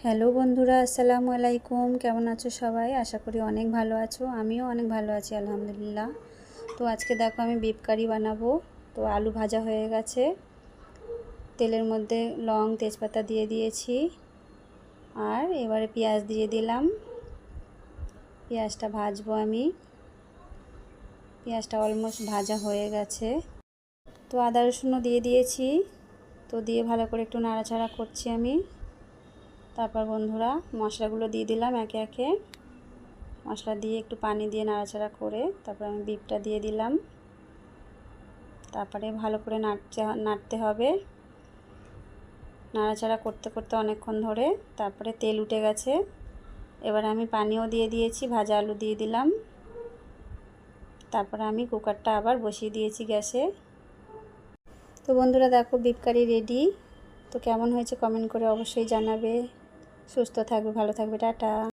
Hello বন্ধুরা, আসসালামু আলাইকুম। কেমন আছো সবাই? আশা করি অনেক ভালো আছো। আমিও অনেক ভালো আছি আলহামদুলিল্লাহ। তো আজকে দেখো আমি বিফ কারি বানাবো। তো আলু ভাজা হয়ে গেছে, তেলের মধ্যে লং তেজপাতা দিয়ে দিয়েছি, আর এবারে পেঁয়াজ দিয়ে দিলাম। পেঁয়াজটা ভাজবো আমি। পেঁয়াজটা অলমোস্ট ভাজা হয়ে গেছে। তো আদা রসুনও দিয়ে দিয়েছি। তো দিয়ে ভালো করে একটু নাড়াচাড়া করছি আমি। তারপর বন্ধুরা মশলাগুলো দিয়ে দিলাম একে একে। মশলা দিয়ে একটু পানি দিয়ে নাড়াচাড়া করে তারপর আমি বিফটা দিয়ে দিলাম। তারপরে ভালো করে নাড়তে হবে, নাড়াচাড়া করতে করতে অনেকক্ষণ ধরে। তারপরে তেল উঠে গেছে, এবার আমি পানিও দিয়ে দিয়েছি, ভাজা আলু দিয়ে দিলাম। তারপরে আমি কুকারটা আবার বসিয়ে দিয়েছি গ্যাসে। তো বন্ধুরা দেখো বিফ কারি রেডি। তো কেমন হয়েছে কমেন্ট করে অবশ্যই জানাবে। সুস্থ থাকবে, ভালো থাকবে, টাটা।